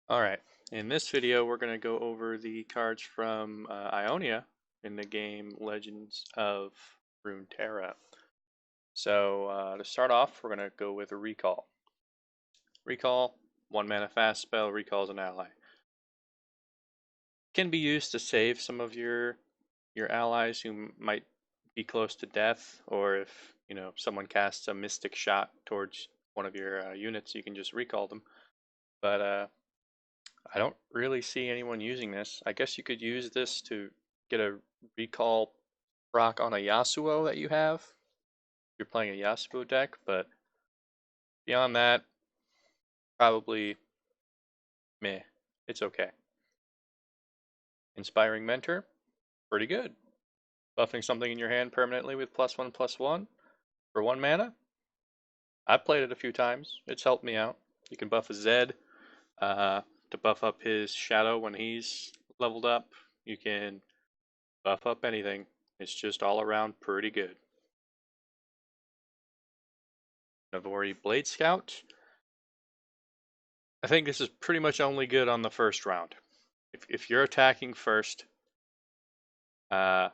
Alright, in this video we're going to go over the cards from Ionia in the game Legends of Runeterra. So to start off, we're going to go with a Recall. Recall, 1 mana fast spell, recalls an ally. Can be used to save some of your allies who might be close to death, or if someone casts a mystic shot towards one of your units, you can just recall them. But I don't really see anyone using this. I guess you could use this to get a recall proc on a Yasuo that you have. If you're playing a Yasuo deck, but beyond that, probably meh. It's okay. Inspiring Mentor, pretty good. Buffing something in your hand permanently with +1/+1 for 1 mana. I've played it a few times. It's helped me out. You can buff a Zed to buff up his shadow when he's leveled up. You can buff up anything. It's just all around pretty good. Navori Blade Scout. I think this is pretty much only good on the first round. If you're attacking first, uh,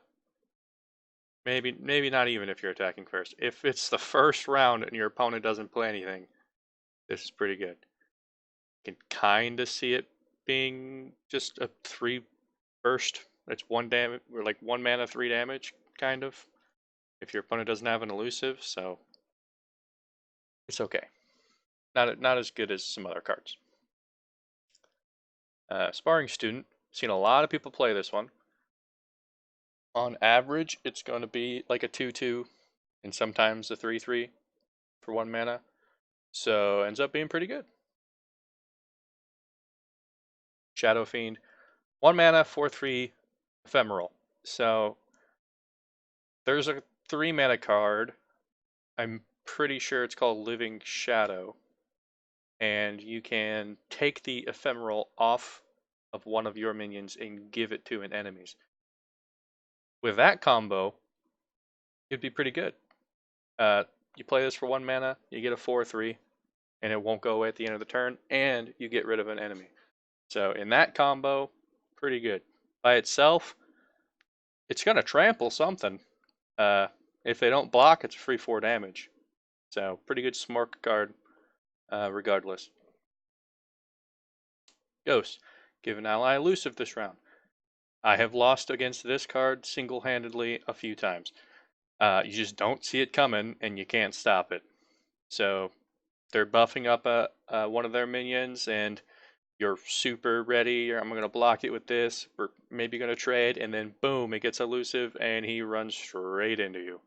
maybe not even if you're attacking first. If it's the first round and your opponent doesn't play anything, this is pretty good. You can kind of see it being just a 3 burst. It's 1 damage, or like 1 mana 3 damage, kind of. If your opponent doesn't have an elusive, so it's okay. Not as good as some other cards. Sparring Student. Seen a lot of people play this one. On average, it's going to be like a 2/2 and sometimes a 3/3 for 1 mana. So ends up being pretty good. Shadow Fiend. 1 mana, 4/3 ephemeral. So there's a 3 mana card. I'm pretty sure it's called Living Shadow. And you can take the ephemeral off of one of your minions and give it to an enemy's. With that combo, it'd be pretty good. You play this for 1 mana, you get a 4/3, and it won't go away at the end of the turn, and you get rid of an enemy. So in that combo, pretty good. By itself, it's going to trample something. If they don't block, it's a free 4 damage. So pretty good smart card regardless. Ghost. Give an ally elusive this round. I have lost against this card single-handedly a few times. You just don't see it coming, and you can't stop it. So they're buffing up one of their minions, and you're super ready. I'm going to block it with this. We're maybe going to trade, and then boom, it gets elusive, and he runs straight into you.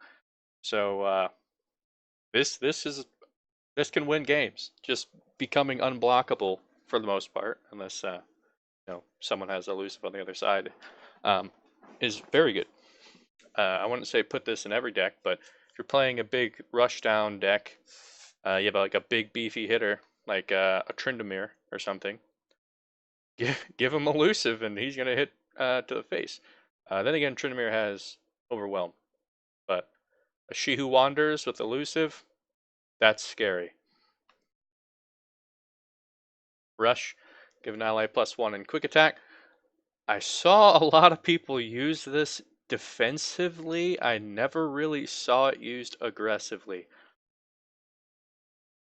So this can win games. Just becoming unblockable for the most part, unless someone has elusive on the other side, is very good. I wouldn't say put this in every deck, but if you're playing a big rushdown deck, you have like a big beefy hitter like a Tryndamere or something. Give him elusive, and he's gonna hit to the face. Then again, Tryndamere has Overwhelm, but a She Who Wanders with elusive, that's scary. Rush, give an ally +1 and quick attack. I saw a lot of people use this defensively. I never really saw it used aggressively.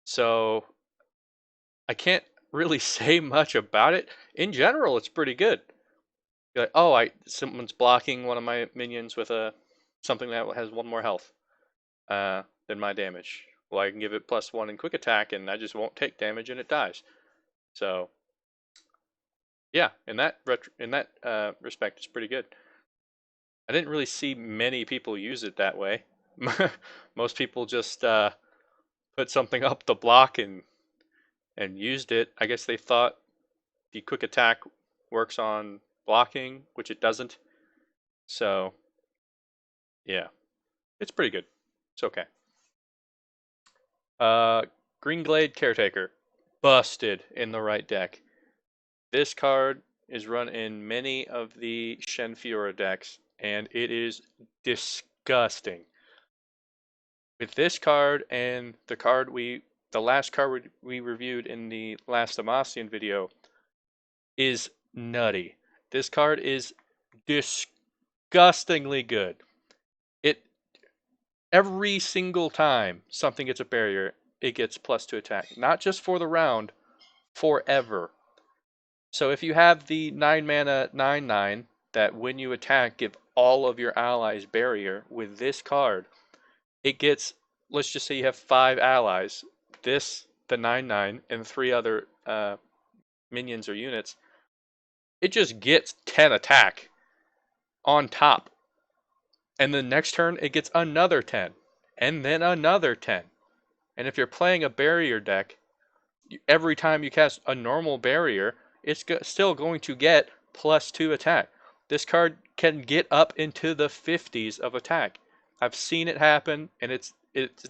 So I can't really say much about it. In general, it's pretty good. You're like, oh, someone's blocking one of my minions with something that has 1 more health than my damage. Well, I can give it +1 in quick attack, and I just won't take damage, and it dies. So yeah, in that respect, it's pretty good. I didn't really see many people use it that way. Most people just put something up the block and used it. I guess they thought the quick attack works on blocking, which it doesn't. So yeah, it's pretty good. It's okay. Greenglade Caretaker, busted in the right deck. This card is run in many of the Shenfiora decks, and it is disgusting. With this card and the last card we reviewed in the last Demacian video, is nutty. This card is disgustingly good. It every single time something gets a barrier, it gets +2 attack. Not just for the round, forever. So if you have the 9 mana 9/9 that when you attack give all of your allies barrier with this card, it gets, let's just say you have 5 allies, this, the 9/9, and 3 other minions or units, it just gets 10 attack on top. And the next turn it gets another 10, and then another 10. And if you're playing a barrier deck, every time you cast a normal barrier, it's still going to get +2 attack. This card can get up into the 50s of attack. I've seen it happen, and it's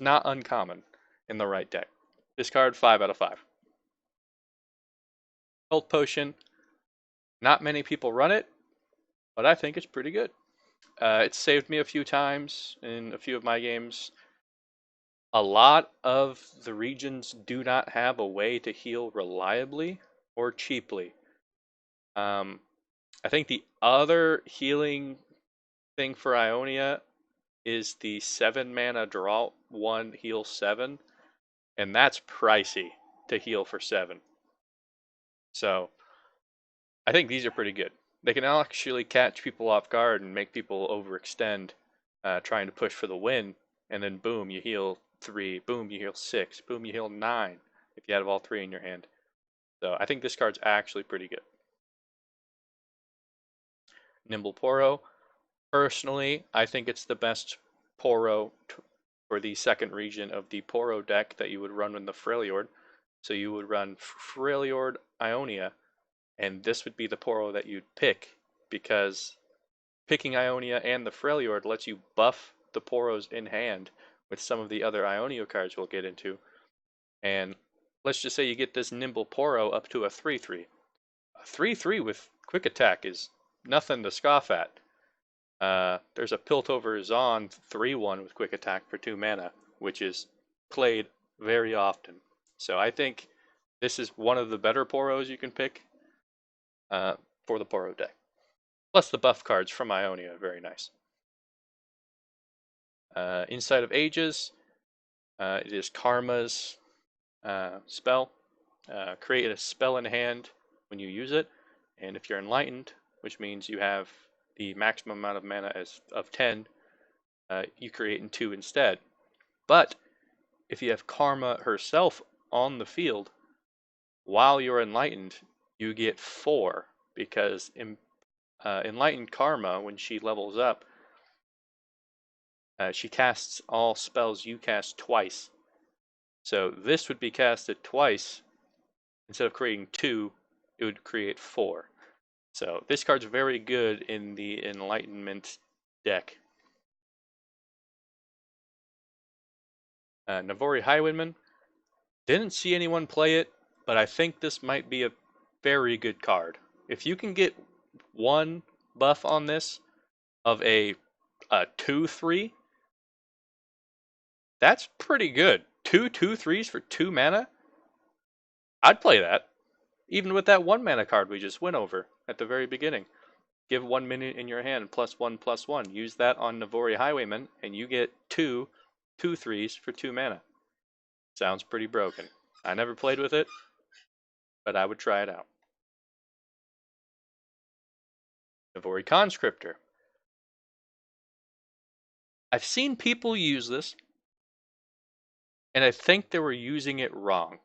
not uncommon in the right deck. This card, 5 out of 5. Health Potion, not many people run it, but I think it's pretty good. It's saved me a few times in a few of my games. A lot of the regions do not have a way to heal reliably or cheaply. I think the other healing thing for Ionia is the 7 mana draw 1 heal 7, and that's pricey to heal for 7. So I think these are pretty good. They can actually catch people off guard and make people overextend, trying to push for the win, and then boom, you heal 3, boom, you heal 6, boom, you heal 9 if you have all 3 in your hand. So I think this card's actually pretty good. Nimble Poro. Personally, I think it's the best Poro for the second region of the Poro deck that you would run with the Freljord. So you would run Freljord Ionia, and this would be the Poro that you'd pick, because picking Ionia and the Freljord lets you buff the Poros in hand with some of the other Ionia cards we'll get into. And let's just say you get this Nimble Poro up to a 3/3. A 3/3 with quick attack is nothing to scoff at. There's a Piltover Zon 3/1 with quick attack for 2 mana, which is played very often. So I think this is one of the better Poros you can pick for the Poro deck. Plus the buff cards from Ionia are very nice. Inside of Ages, it is Karma's spell. Create a spell in hand when you use it, and if you're enlightened, which means you have the maximum amount of mana of 10, you create in 2 instead. But if you have Karma herself on the field while you're enlightened, you get 4, because enlightened Karma, when she levels up, she casts all spells you cast twice. So this would be casted twice. Instead of creating 2, it would create 4. So this card's very good in the Enlightenment deck. Navori Highwayman. Didn't see anyone play it, but I think this might be a very good card. If you can get 1 buff on this of a 2/3, that's pretty good. 2/2/3s for 2 mana? I'd play that. Even with that 1 mana card we just went over at the very beginning. Give 1 minute in your hand, +1/+1. Use that on Navori Highwayman, and you get 2/2/3s for 2 mana. Sounds pretty broken. I never played with it, but I would try it out. Navori Conscriptor. I've seen people use this, and I think they were using it wrong.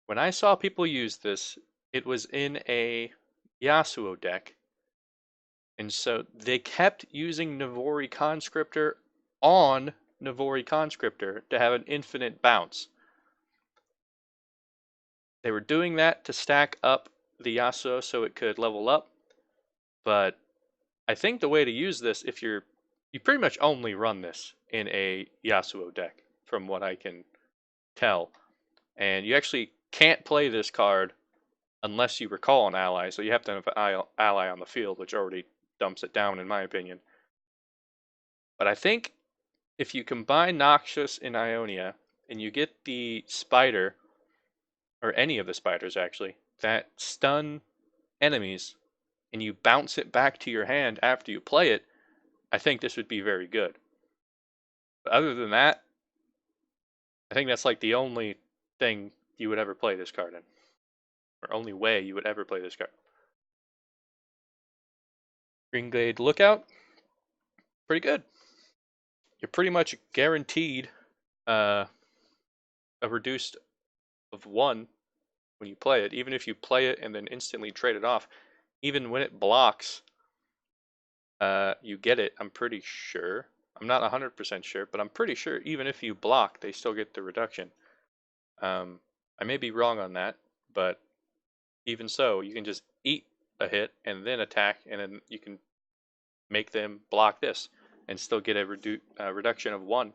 When I saw people use this, it was in a Yasuo deck, and so they kept using Navori Conscriptor on Navori Conscriptor to have an infinite bounce. They were doing that to stack up the Yasuo so it could level up, but I think the way to use this, if you pretty much only run this in a Yasuo deck, from what I can tell, and you actually can't play this card unless you recall an ally, so you have to have an ally on the field, which already dumps it down in my opinion. But I think if you combine Noxious and Ionia, and you get the Spider, or any of the spiders actually, that stun enemies and you bounce it back to your hand after you play it, I think this would be very good. But other than that, I think that's like the only thing you would ever play this card in, or only way you would ever play this card. Green Glade Lookout, pretty good. You're pretty much guaranteed uh, a reduced of 1 when you play it. Even if you play it and then instantly trade it off, even when it blocks, you get it, I'm pretty sure. I'm not 100% sure, but I'm pretty sure even if you block, they still get the reduction. I may be wrong on that, but even so, you can just eat a hit and then attack, and then you can make them block this and still get a reduction of 1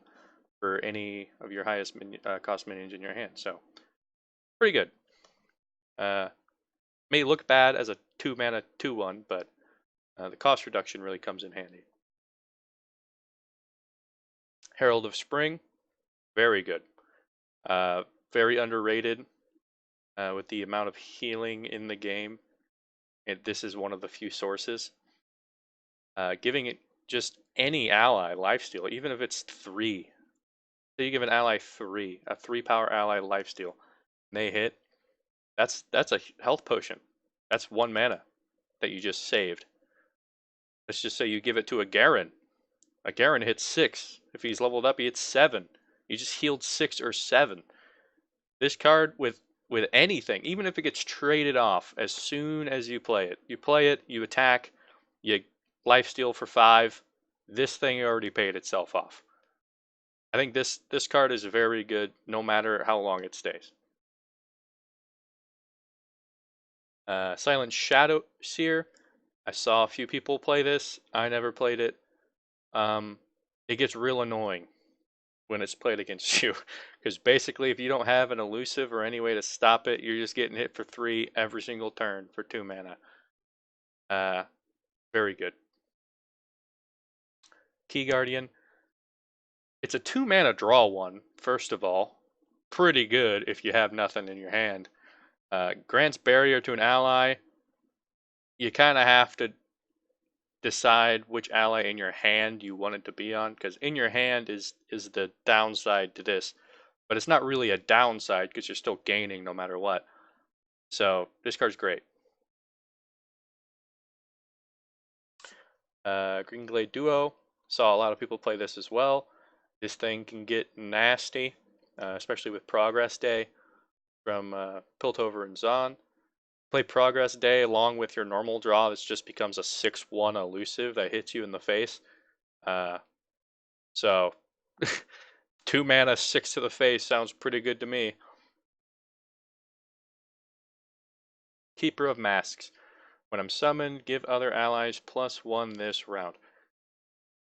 for any of your highest cost minions in your hand. So, pretty good. May look bad as a 2 mana 2/1, but the cost reduction really comes in handy. Herald of Spring, very good. Very underrated with the amount of healing in the game. And this is one of the few sources. Giving it just any ally lifesteal, even if it's 3. So you give an ally 3, a 3-power ally lifesteal, and they hit, that's a health potion. That's 1 mana that you just saved. Let's just say you give it to a Garen. A Garen hits 6. If he's leveled up, he hits 7. You just healed 6 or 7. This card with anything, even if it gets traded off as soon as you play it, you attack, you lifesteal for 5. This thing already paid itself off. I think this card is very good no matter how long it stays. Silent Shadow Seer. I saw a few people play this. I never played it. It gets real annoying when it's played against you, because basically if you don't have an elusive or any way to stop it, you're just getting hit for 3 every single turn for 2 mana. Very good. Key Guardian. It's a 2 mana draw 1, first of all. Pretty good if you have nothing in your hand. Grants barrier to an ally. You kind of have to decide which ally in your hand you want it to be on, because in your hand is the downside to this, but it's not really a downside because you're still gaining no matter what. So this card's great. Green Glade Duo, saw a lot of people play this as well. This thing can get nasty, especially with Progress Day from Piltover and Zon. Play Progress Day along with your normal draw. This just becomes a 6/1 elusive that hits you in the face. So 2 mana, 6 to the face sounds pretty good to me. Keeper of Masks. When I'm summoned, give other allies +1 this round.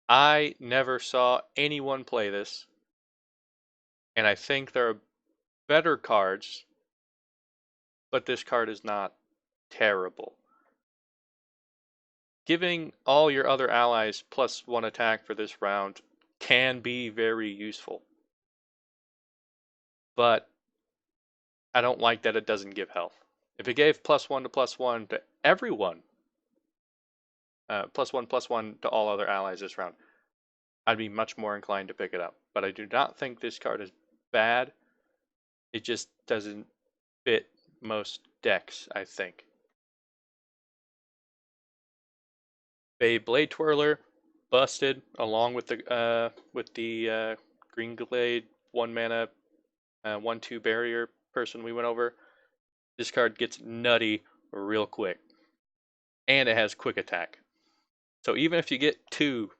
I never saw anyone play this, and I think there are better cards, but this card is not terrible. Giving all your other allies +1 attack for this round can be very useful, but I don't like that it doesn't give health. If it gave +1 to everyone, +1 to all other allies this round, I'd be much more inclined to pick it up. But I do not think this card is bad. It just doesn't fit most decks, I think. Bay Blade Twirler, busted along with the Green Glade 1 mana 1/2 barrier person we went over. This card gets nutty real quick, and it has quick attack. So even if you get 2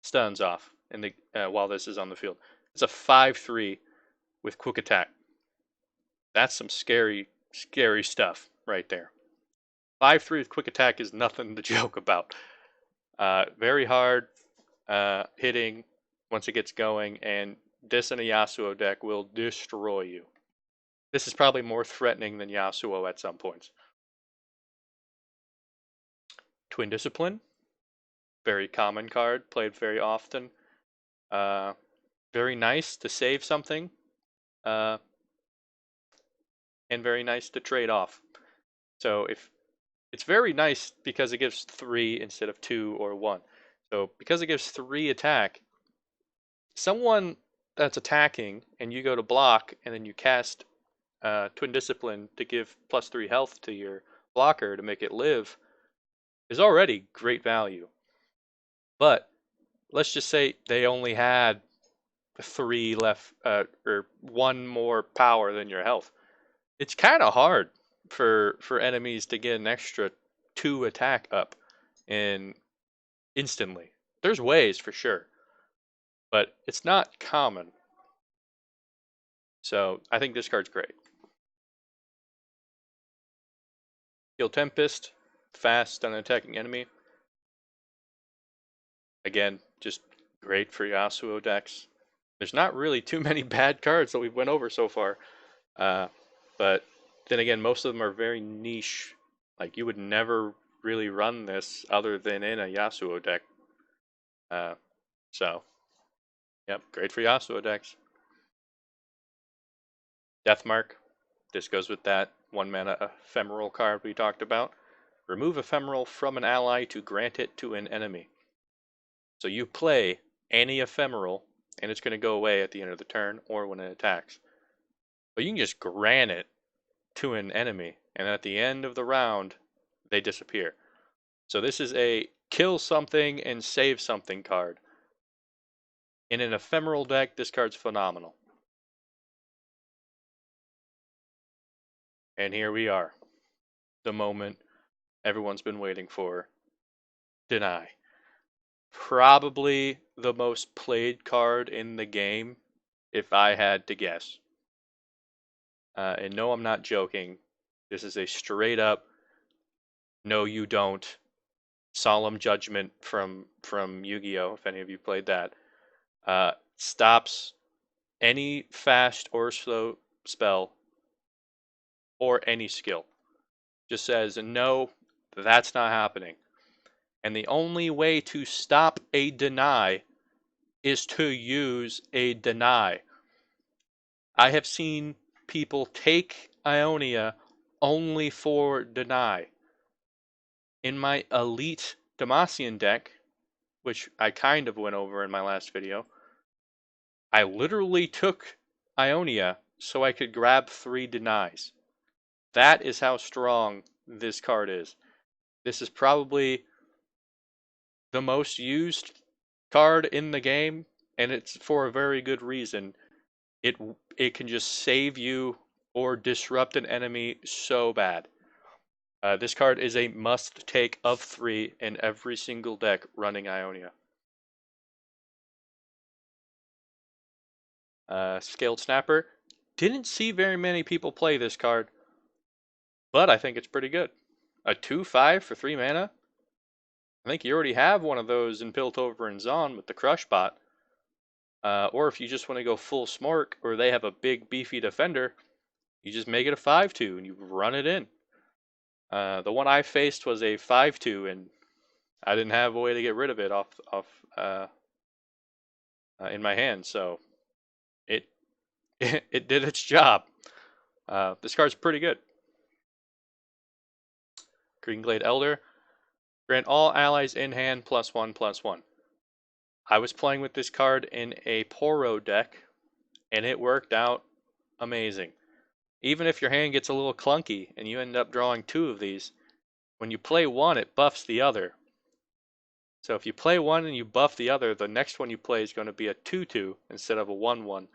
stuns off in the while this is on the field, it's a 5/3 with quick attack. That's some scary stuff right there. 5/3 with quick attack is nothing to joke about. Very hard hitting once it gets going, and this in a Yasuo deck will destroy you. This is probably more threatening than Yasuo at some points. Twin Discipline, very common card, played very often. Very nice to save something. and very nice to trade off. So if it's very nice because it gives 3 instead of 2 or 1. So because it gives 3 attack, someone that's attacking and you go to block and then you cast Twin Discipline to give +3 health to your blocker to make it live is already great value. But let's just say they only had 3 left, or 1 more power than your health. It's kind of hard for enemies to get an extra 2 attack up and instantly. There's ways for sure, but it's not common. So I think this card's great. Heal Tempest, fast on an attacking enemy. Again, just great for Yasuo decks. There's not really too many bad cards that we've went over so far. But then again, most of them are very niche. Like, you would never really run this other than in a Yasuo deck. So, yep, great for Yasuo decks. Deathmark. This goes with that 1 mana ephemeral card we talked about. Remove ephemeral from an ally to grant it to an enemy. So you play any ephemeral, and it's going to go away at the end of the turn or when it attacks. But you can just grant it to an enemy, and at the end of the round, they disappear. So this is a kill something and save something card. In an ephemeral deck, this card's phenomenal. And here we are. The moment everyone's been waiting for. Deny. Probably the most played card in the game, if I had to guess. And no, I'm not joking. This is a straight up, no you don't, solemn judgment from Yu-Gi-Oh! If any of you played that. Stops any fast or slow spell or any skill. Just says, no, that's not happening. And the only way to stop a deny is to use a deny. I have seen people take Ionia only for deny. In my elite Demacian deck, which I kind of went over in my last video, I literally took Ionia so I could grab 3 denies. That is how strong this card is. This is probably the most used card in the game, and it's for a very good reason. It can just save you or disrupt an enemy so bad. This card is a must-take of 3 in every single deck running Ionia. Scaled Snapper. Didn't see very many people play this card, but I think it's pretty good. A 2/5 for 3 mana? I think you already have one of those in Piltover and Zon with the Crush bot. Or if you just want to go full Smork, or they have a big beefy defender, you just make it a 5/2 and you run it in. The one I faced was a 5/2, and I didn't have a way to get rid of it in my hand, so it it did its job. This card's pretty good. Greenglade Elder. Grant all allies in hand +1/+1. I was playing with this card in a Poro deck, and it worked out amazing. Even if your hand gets a little clunky and you end up drawing 2 of these, when you play one, it buffs the other. So if you play one and you buff the other, the next one you play is going to be a 2/2 instead of a 1/1.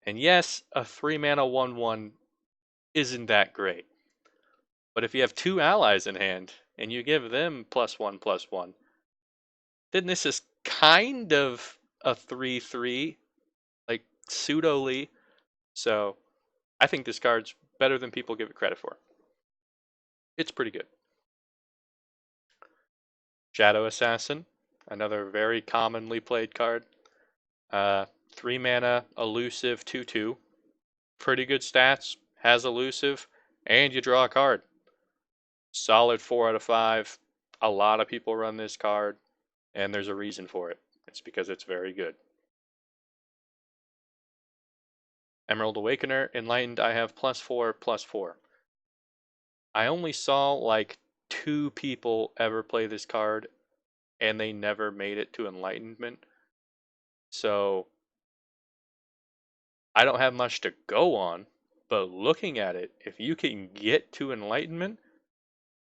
And yes, a 3 mana 1/1 isn't that great. But if you have 2 allies in hand and you give them +1/+1, then this is kind of a 3/3, like pseudo-ly. So I think this card's better than people give it credit for. It's pretty good. Shadow Assassin, another very commonly played card. 3 mana, elusive 2/2. Pretty good stats, has elusive, and you draw a card. Solid 4 out of 5. A lot of people run this card, and there's a reason for it. It's because it's very good. Emerald Awakener. Enlightened, I have +4/+4. I only saw like 2 people ever play this card, and they never made it to Enlightenment. So I don't have much to go on, but looking at it, if you can get to Enlightenment,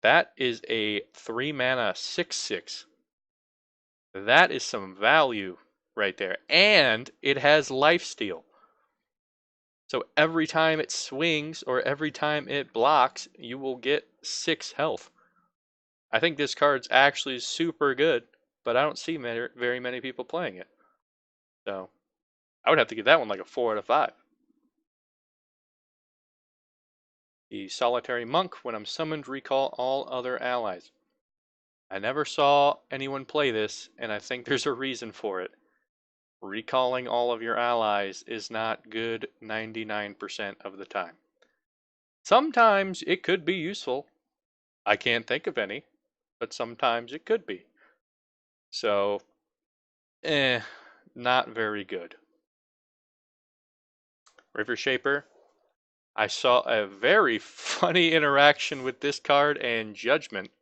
that is a 3 mana 6/6. That is some value right there. And it has lifesteal. So every time it swings or every time it blocks, you will get 6 health. I think this card's actually super good, but I don't see very many people playing it. So I would have to give that one like a 4/5. The Solitary Monk, when I'm summoned, recall all other allies. I never saw anyone play this, and I think there's a reason for it. Recalling all of your allies is not good 99% of the time. Sometimes it could be useful. I can't think of any, but sometimes it could be. So, not very good. River Shaper. I saw a very funny interaction with this card and Judgment,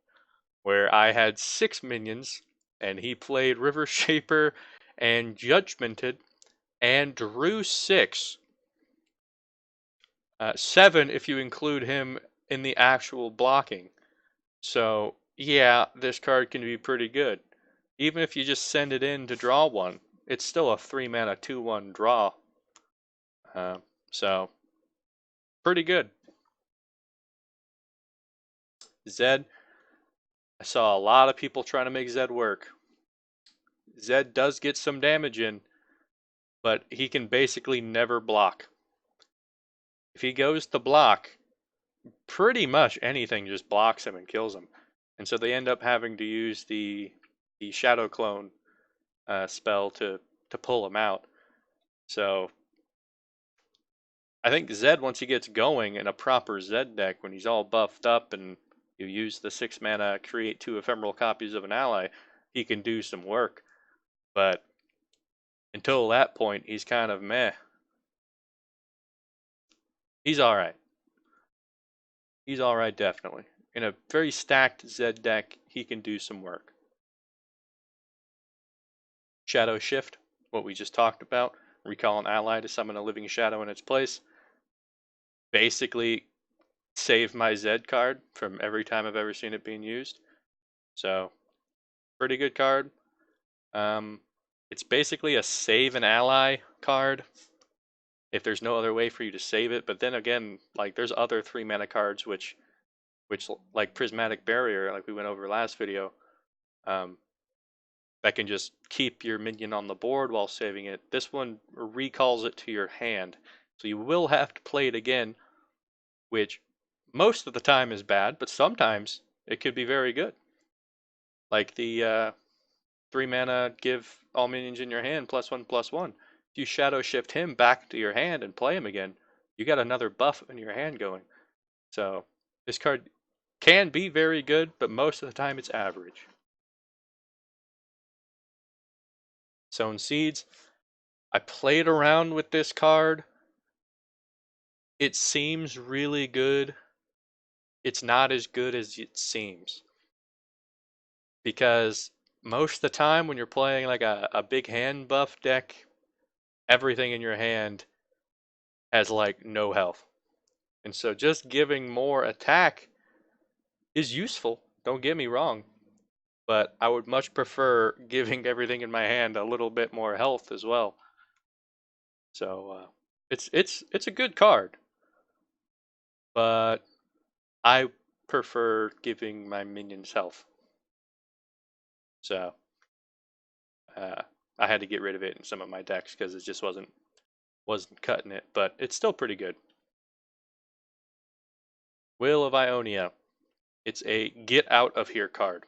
where I had 6 minions, and he played River Shaper and Judgmented, and drew 6. 7 if you include him in the actual blocking. So, yeah, this card can be pretty good. Even if you just send it in to draw one, it's still a 3 mana 2/1 draw. So, pretty good. Zed, I saw a lot of people trying to make Zed work. Zed does get some damage in, but he can basically never block. If he goes to block, pretty much anything just blocks him and kills him. And so they end up having to use the Shadow Clone spell to pull him out. So I think Zed, once he gets going in a proper Zed deck, when he's all buffed up and you use the 6 mana, create 2 ephemeral copies of an ally, he can do some work. But until that point, he's kind of meh. He's alright. He's alright, definitely. In a very stacked Zed deck, he can do some work. Shadow Shift, what we just talked about. Recall an ally to summon a living shadow in its place. Basically, save my Zed card from every time I've ever seen it being used. So, pretty good card. It's basically a save an ally card if there's no other way for you to save it. But then again, like there's other 3 mana cards which like Prismatic Barrier, like we went over last video, that can just keep your minion on the board while saving it. This one recalls it to your hand, so you will have to play it again, which most of the time is bad, but sometimes it could be very good. Like the 3 mana, give all minions in your hand +1/+1. If you Shadow Shift him back to your hand and play him again, you got another buff in your hand going. So this card can be very good, but most of the time it's average. Sown Seeds. I played around with this card. It seems really good. It's not as good as it seems. Because most of the time when you're playing like a big hand buff deck, everything in your hand has like no health. And so just giving more attack is useful, don't get me wrong. But I would much prefer giving everything in my hand a little bit more health as well. So it's a good card, but I prefer giving my minions health. So I had to get rid of it in some of my decks because it just wasn't cutting it. But it's still pretty good. Will of Ionia. It's a get out of here card.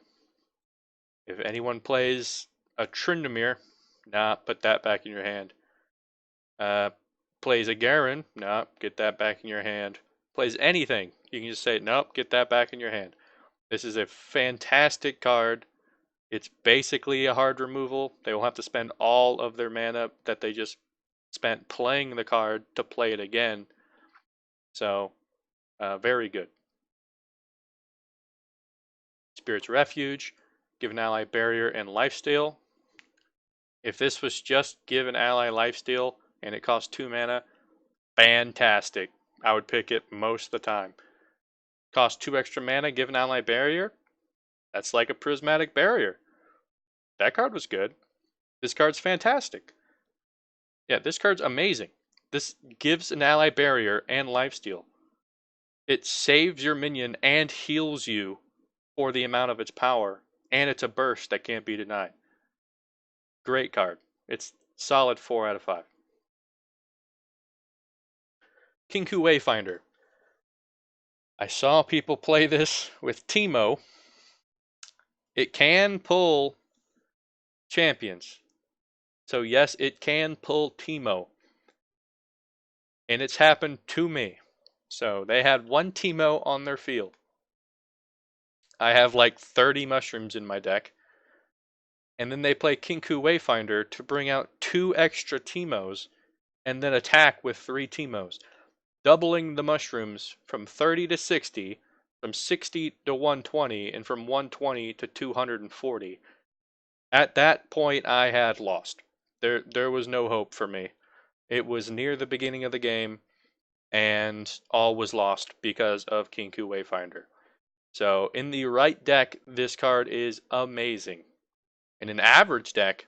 If anyone plays a Tryndamere, nah, put that back in your hand. Plays a Garen, nah, get that back in your hand. Plays anything, you can just say, nope, get that back in your hand. This is a fantastic card. It's basically a hard removal. They will have to spend all of their mana that they just spent playing the card to play it again. So, very good. Spirit's Refuge, give an ally barrier and lifesteal. If this was just give an ally lifesteal and it costs 2 mana, fantastic. I would pick it most of the time. Cost 2 extra mana, give an ally barrier. That's like a prismatic barrier. That card was good. This card's fantastic. Yeah, this card's amazing. This gives an ally barrier and lifesteal. It saves your minion and heals you for the amount of its power, and it's a burst that can't be denied. Great card. It's solid 4 out of 5. Kinku Wayfinder. I saw people play this with Teemo. It can pull champions. So yes, it can pull Teemo. And it's happened to me. So they had one Teemo on their field. I have like 30 mushrooms in my deck. And then they play Kinku Wayfinder to bring out 2 extra Teemos and then attack with 3 Teemos, doubling the mushrooms from 30 to 60, from 60 to 120, and from 120 to 240. At that point, I had lost. There was no hope for me. It was near the beginning of the game, and all was lost because of Kinku Wayfinder. So, in the right deck, this card is amazing. In an average deck,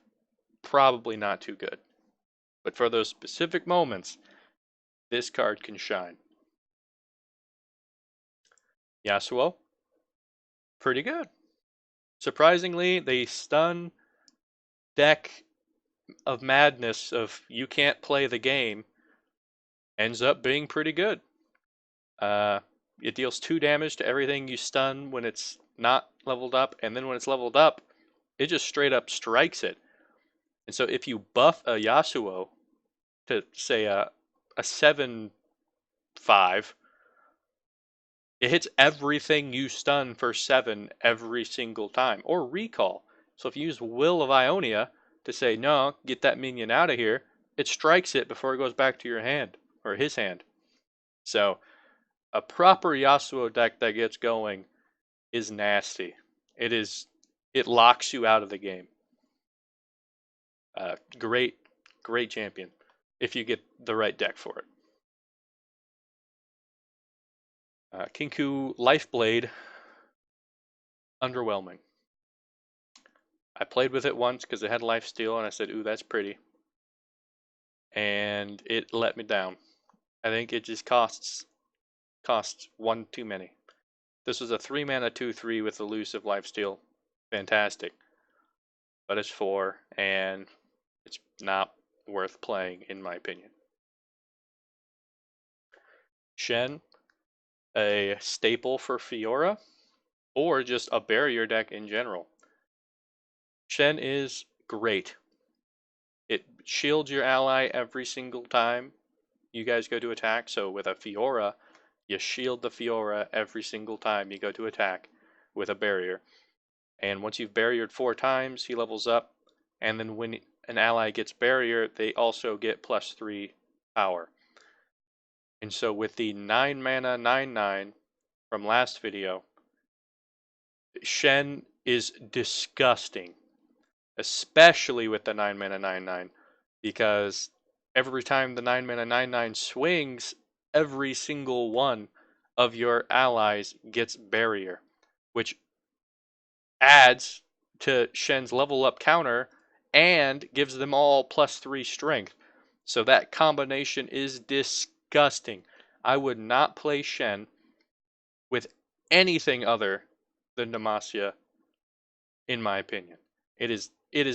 probably not too good. But for those specific moments, this card can shine. Yasuo, pretty good. Surprisingly, the stun deck of madness of you can't play the game ends up being pretty good. It deals 2 damage to everything you stun when it's not leveled up, and then when it's leveled up, it just straight up strikes it. And so if you buff a Yasuo to, say, a 7-5, it hits everything you stun for 7 every single time. Or recall. So if you use Will of Ionia to say, no, get that minion out of here, it strikes it before it goes back to your hand, or his hand. So a proper Yasuo deck that gets going is nasty. It locks you out of the game. Great champion if you get the right deck for it. Kinku Lifeblade, underwhelming. I played with it once because it had lifesteal, and I said, ooh, that's pretty. And it let me down. I think it just costs 1 too many. This was a 3 mana 2/3 with elusive lifesteal. Fantastic. But it's 4, and it's not worth playing, in my opinion. Shen, a staple for Fiora, or just a barrier deck in general. Shen is great. It shields your ally every single time you guys go to attack. So with a Fiora, you shield the Fiora every single time you go to attack with a barrier. And once you've barriered 4 times, he levels up. And then when an ally gets barrier, they also get +3 power. And so with the 9 mana 9/9 from last video, Shen is disgusting. Especially with the 9 mana 9/9. Because every time the 9 mana 9/9 swings, every single one of your allies gets barrier, which adds to Shen's level up counter and gives them all +3 strength. So that combination is disgusting. I would not play Shen with anything other than Demacia, in my opinion. It is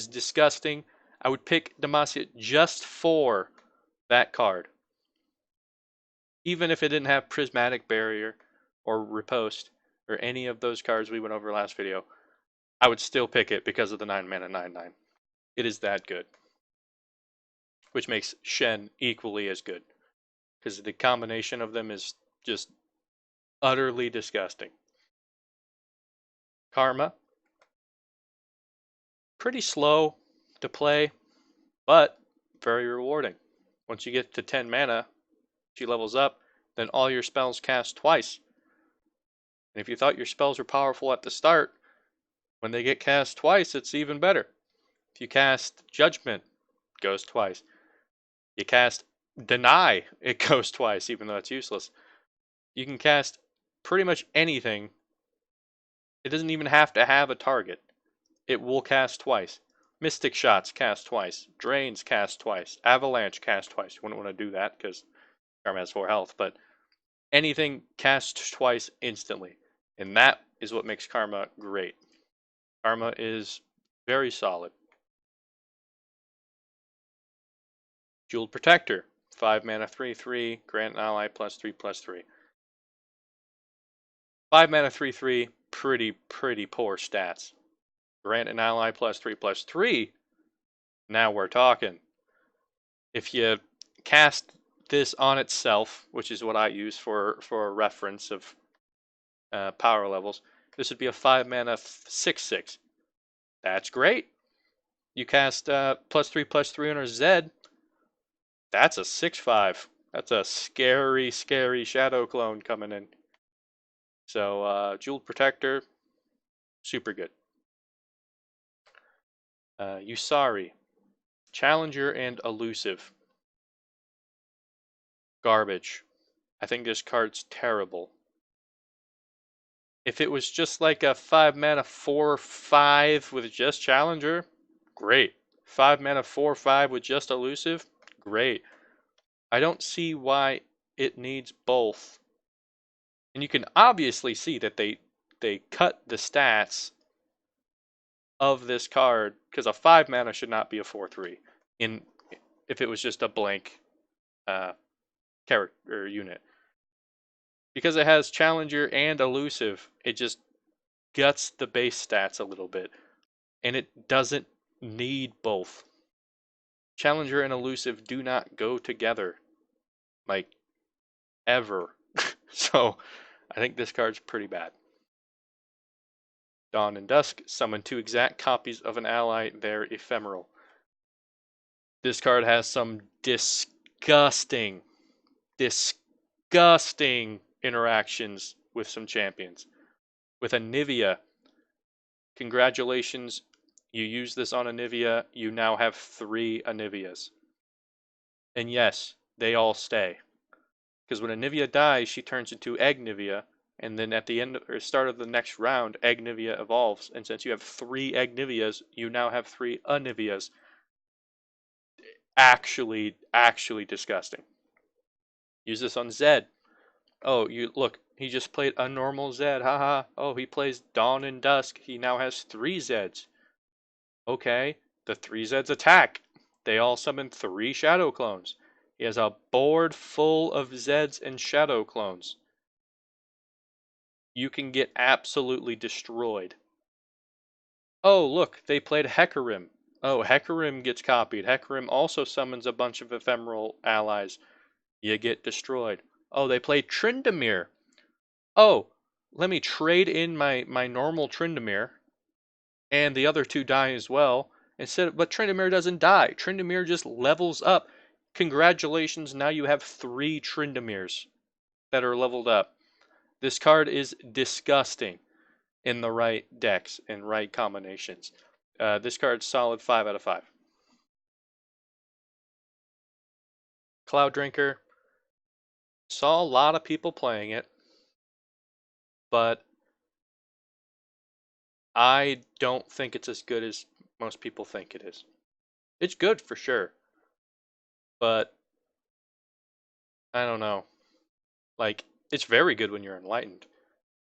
disgusting. I would pick Demacia just for that card. Even if it didn't have Prismatic Barrier or Riposte or any of those cards we went over last video, I would still pick it because of the 9 mana 9/9. It is that good. Which makes Shen equally as good. Because the combination of them is just utterly disgusting. Karma. Pretty slow to play, but very rewarding. Once you get to 10 mana, she levels up, then all your spells cast twice. And if you thought your spells were powerful at the start, when they get cast twice, it's even better. If you cast Judgment, it goes twice. You cast Deny, it goes twice, even though it's useless. You can cast pretty much anything. It doesn't even have to have a target. It will cast twice. Mystic Shots cast twice. Drains cast twice. Avalanche cast twice. You wouldn't want to do that because Karma has 4 health, but anything casts twice instantly. And that is what makes Karma great. Karma is very solid. Jeweled Protector. 5 mana 3/3. Grant an ally +3/+3. 5 mana 3/3. Pretty poor stats. Grant an ally +3/+3. Now we're talking. If you cast this on itself, which is what I use for a reference of power levels, this would be a 5 mana 6/6. That's great. You cast +3/+3 on her Zed. That's a 6/5. That's a scary Shadow Clone coming in. So Jeweled Protector, super good. Usari, Challenger and Elusive. Garbage. I think this card's terrible. If it was just like a 5 mana 4/5 with just Challenger, great. 5 mana 4/5 with just Elusive, great. I don't see why it needs both. And you can obviously see that they cut the stats of this card because a 5 mana should not be a 4/3 in if it was just a blank character or unit. Because it has Challenger and Elusive, it just guts the base stats a little bit. And it doesn't need both. Challenger and Elusive do not go together. Like, ever. So, I think this card's pretty bad. Dawn and Dusk, summon 2 exact copies of an ally, they're ephemeral. This card has some disgusting interactions with some champions. With Anivia, congratulations, you use this on Anivia, you now have 3 Anivias. And yes, they all stay. Because when Anivia dies, she turns into Eggnivia, and then at the end or start of the next round, Eggnivia evolves. And since you have 3 Eggnivias, you now have 3 Anivias. Actually disgusting. Use this on Zed. Oh, you look, he just played a normal Zed. Haha. Oh, he plays Dawn and Dusk. He now has 3 Zeds. Okay, the 3 Zeds attack. They all summon 3 Shadow Clones. He has a board full of Zeds and Shadow Clones. You can get absolutely destroyed. Oh, look, they played Hecarim. Oh, Hecarim gets copied. Hecarim also summons a bunch of ephemeral allies. You get destroyed. Oh, they played Tryndamere. Oh, let me trade in my normal Tryndamere, and the other 2 die as well. But Tryndamere doesn't die. Tryndamere just levels up. Congratulations, now you have 3 Tryndameres that are leveled up. This card is disgusting in the right decks and right combinations. This card's solid 5 out of 5. Cloud Drinker, saw a lot of people playing it, but I don't think it's as good as most people think it is. It's good for sure, but I don't know. Like, it's very good when you're enlightened,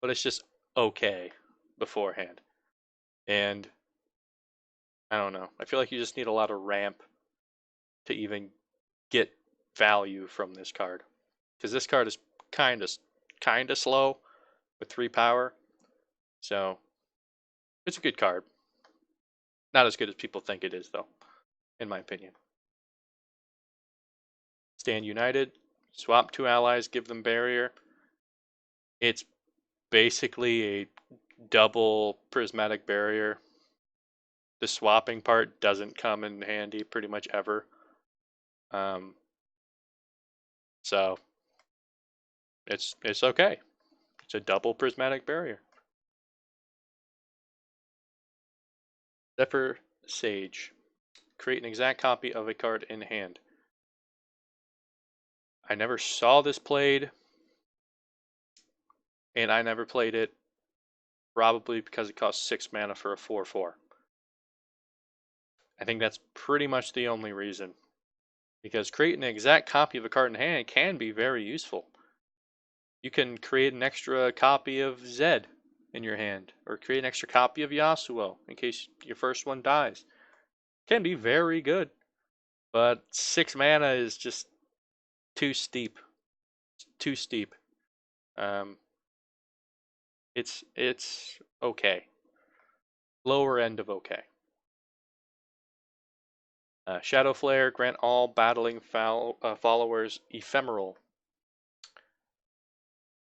but it's just okay beforehand. And I don't know. I feel like you just need a lot of ramp to even get value from this card. Because this card is kind of slow with 3 power. So, it's a good card. Not as good as people think it is, though, in my opinion. Stand United. Swap 2 allies, give them barrier. It's basically a double prismatic barrier. The swapping part doesn't come in handy pretty much ever. So it's okay. It's a double prismatic barrier. Zephyr Sage. Create an exact copy of a card in hand. I never saw this played, and I never played it, probably because it costs 6 mana for a 4/4. I think that's pretty much the only reason. Because creating an exact copy of a card in hand can be very useful. You can create an extra copy of Zed in your hand, or create an extra copy of Yasuo in case your first one dies. Can be very good, but 6 mana is just too steep. It's too steep. Um, it's okay. Lower end of okay. Shadow Flare, grant all battling followers ephemeral.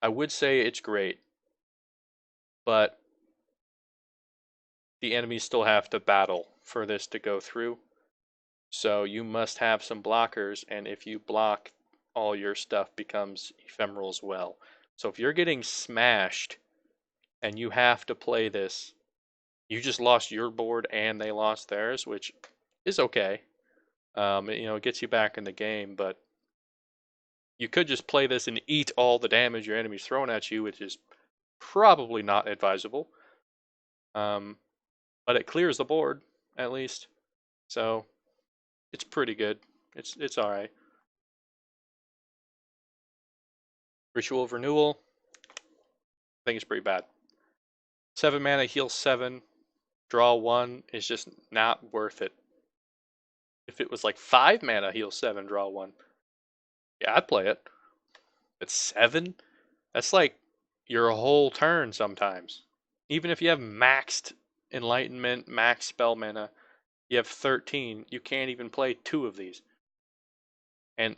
I would say it's great, but the enemies still have to battle for this to go through. So you must have some blockers, and if you block, all your stuff becomes ephemeral as well. So if you're getting smashed and you have to play this, you just lost your board and they lost theirs, which is okay. It gets you back in the game, but you could just play this and eat all the damage your enemy's throwing at you, which is probably not advisable. But it clears the board, at least. So it's pretty good. It's alright. Ritual of Renewal, I think it's pretty bad. 7 mana, heal 7, draw 1 is just not worth it. If it was like 5 mana, heal 7, draw 1, yeah, I'd play it. But 7? That's like your whole turn sometimes. Even if you have maxed Enlightenment, max spell mana, you have 13, you can't even play 2 of these. And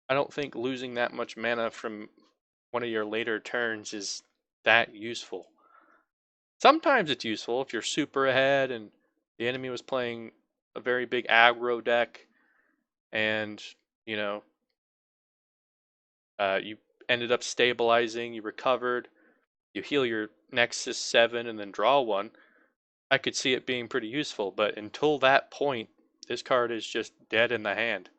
I don't think losing that much mana from one of your later turns is that useful. Sometimes it's useful if you're super ahead and the enemy was playing a very big aggro deck and, you know, you ended up stabilizing, you recovered, you heal your Nexus 7 and then draw 1. I could see it being pretty useful, but until that point, this card is just dead in the hand.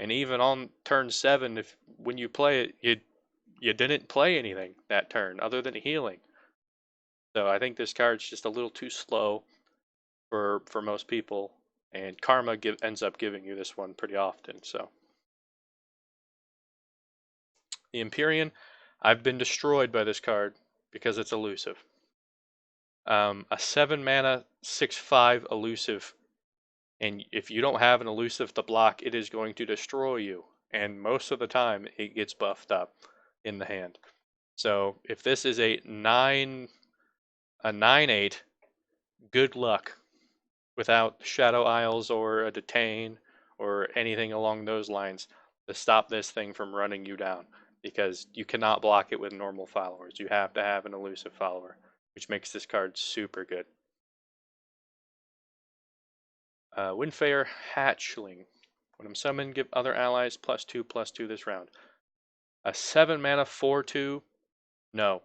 And even on turn 7, if when you play it, you didn't play anything that turn other than healing. So I think this card's just a little too slow for most people, and Karma ends up giving you this one pretty often. So the Empyrean, I've been destroyed by this card because it's elusive. A 7 mana 6/5 elusive, and if you don't have an elusive to block, it is going to destroy you. And most of the time, it gets buffed up in the hand. So if this is a 9/8, good luck without Shadow Isles or a Detain or anything along those lines to stop this thing from running you down, because you cannot block it with normal followers. You have to have an elusive follower, which makes this card super good. Windfare Hatchling. When I'm summoned, give other allies +2/+2 this round. A 7 mana 4/2. No.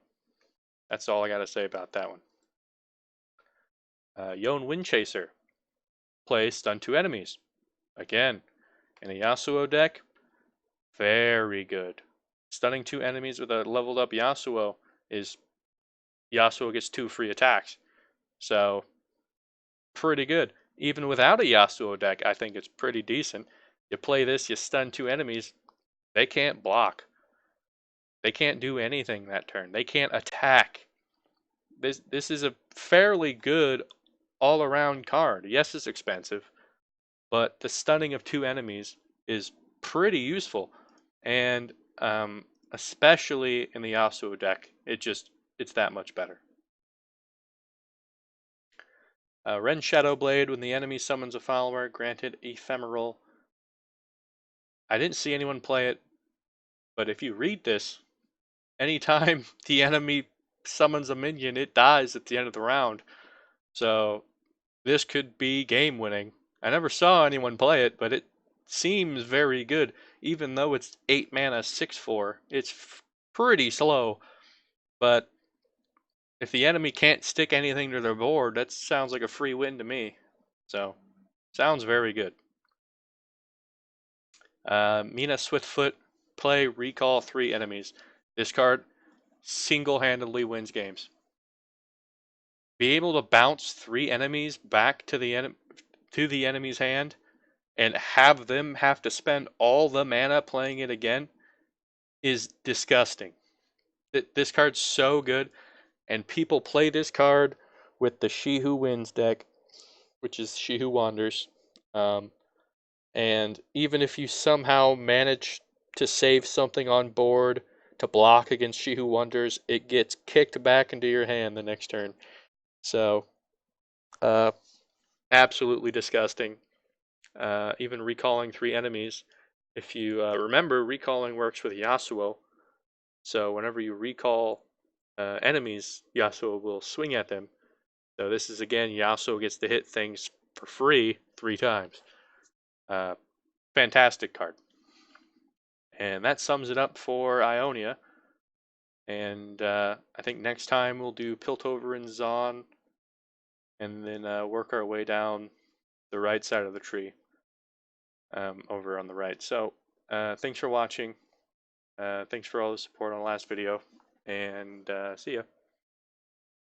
That's all I got to say about that one. Yone Windchaser. Play stun 2 enemies. Again, in a Yasuo deck, very good. Stunning 2 enemies with a leveled up Yasuo is Yasuo gets 2 free attacks. So, pretty good. Even without a Yasuo deck, I think it's pretty decent. You play this, you stun 2 enemies, they can't block. They can't do anything that turn. They can't attack. This is a fairly good all-around card. Yes, it's expensive, but the stunning of 2 enemies is pretty useful. And especially in the Yasuo deck, it's that much better. Ren Shadowblade, when the enemy summons a follower, granted ephemeral. I didn't see anyone play it, but if you read this, anytime the enemy summons a minion, it dies at the end of the round. So this could be game winning. I never saw anyone play it, but it seems very good. even though it's 8 mana 6/4, it's pretty slow. But if the enemy can't stick anything to their board, that sounds like a free win to me. So, sounds very good. Mina Swiftfoot, play recall 3 enemies. This card single-handedly wins games. Be able to bounce 3 enemies back to the enemy's hand and have them have to spend all the mana playing it again is disgusting. This card's so good, and people play this card with the She Who Wins deck, which is She Who Wanders. And even if you somehow manage to save something on board to block against She Who Wonders, it gets kicked back into your hand the next turn. So, uh, absolutely disgusting. Even recalling 3 enemies. If you remember, recalling works with Yasuo. So whenever you recall enemies, Yasuo will swing at them. So this is again, Yasuo gets to hit things for free 3 times. Fantastic card. And that sums it up for Ionia. And I think next time we'll do Piltover and Zaun, and then work our way down the right side of the tree, over on the right. So thanks for watching. Thanks for all the support on the last video, and see ya.